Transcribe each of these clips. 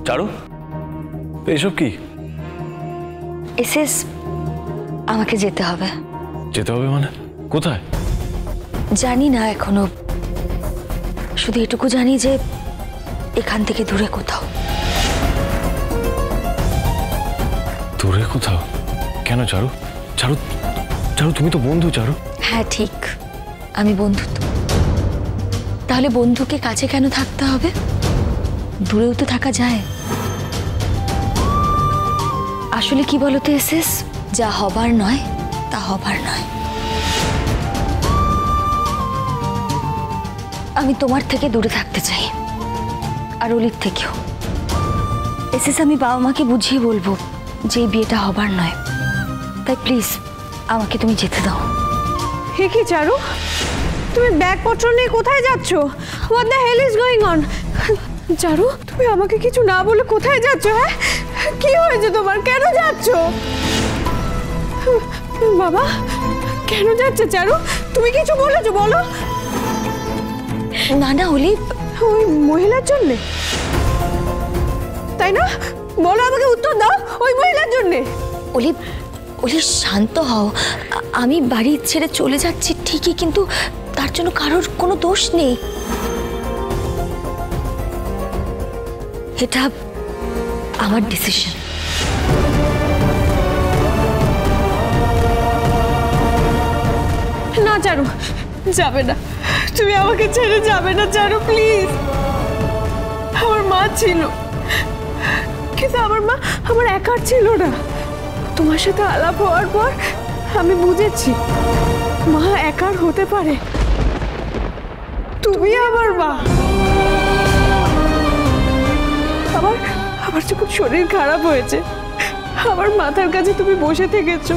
চারু, এসব কি? এসএস, আমাকে যেতে হবে। যেতে হবে মানে? কোথায়? জানি না এখনো, শুধু এটুকু জানি যে এখান থেকে দূরে কোথাও। দূরে কোথাও? কেন চারু? চারু চারু তুমি তো বন্ধু। চারু, হ্যাঁ ঠিক, আমি বন্ধু তো। তাহলে বন্ধুকে কাছে কেন থাকতে হবে? দূরেও তো থাকা যায়। আসলে কি বলতো এসএস, যা হবার নয় তা হবার নয়। আমি তোমার থেকে দূরে থাকতে চাই, আর অলির থেকেও। এসএস, আমি বাবা মাকে বুঝিয়ে বলবো যে এই বিয়েটা হবার নয়। তাই প্লিজ আমাকে তুমি যেতে দাও। হে কি চারু, তুমি ব্যাগপত্র নিয়ে কোথায় যাচ্ছ? What the hell is going on? Charu, তুমি আমাকে কিছু না বলে কোথায় যাচ্ছ? হ্যাঁ, কি হয়েছে তোমার? কেন যাচ্ছ? বাবা, কেন যাচ্ছে চারু? তুমি কিছু বলেছো? বলো। না না অলি, ওই মহিলার জন্য, তাই না? বলো, আমাকে উত্তর দাও। ওই মহিলার জন্য? অলি অলি শান্ত হও। আমি বাড়ি ছেড়ে চলে যাচ্ছি ঠিকই, কিন্তু তার জন্য কারোর কোনো দোষ নেই। এটা আমার ডিসিশন। না চারু, যাবে না। তুমি আমাকে ছেড়ে যাবে না চারু, প্লিজ। আমার মা ছিল, কিন্তু আমার মা আমার একার ছিল না। তোমার সাথে আলাপ হওয়ার পর আমি বুঝেছি মা একার হতে পারে। তুমি আমার মা। আমার যখন শরীর খারাপ হয়েছে, আমার মাথার কাছে তুমি বসে থেকেছো।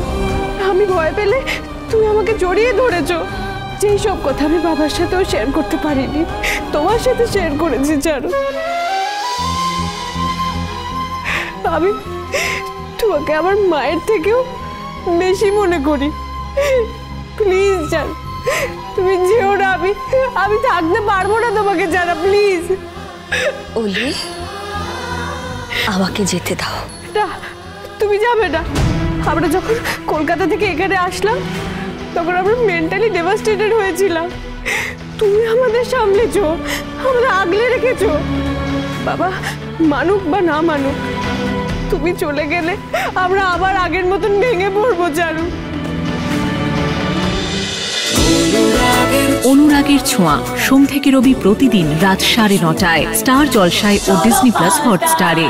আমি ভয় পেলে তুমি আমাকে জড়িয়ে ধরেছো। যেই সব কথা আমি বাবার সাথেও শেয়ার করতে পারিনি, তোমার সাথে শেয়ার করেছি চারু। আমি তোমাকে আমার মায়ের থেকেও বেশি মনে করি। প্লিজ চারু, তুমি যেও না। আমি থাকতে পারবো না তোমাকে ছাড়া, প্লিজ। অলি, আমাকে যেতে দাও। না, তুমি যাবে না। আমরা যখন কলকাতা থেকে এখানে আসলাম, তখন আমরা মেন্টালি ডেভাস্টেটেড হয়েছিলাম। তুমি আমাদের সামলেছো, আমরা আগলে রেখেছো। বাবা মানুক বা না মানুক, তুমি চলে গেলে আমরা আবার আগের মতন ভেঙে পড়বো চারু। অনুরাগের ছোঁয়া, সোম থেকে রবি প্রতিদিন রাত 9:30টায় স্টার জলসায় ও ডিজনি প্লাস হটস্টারে।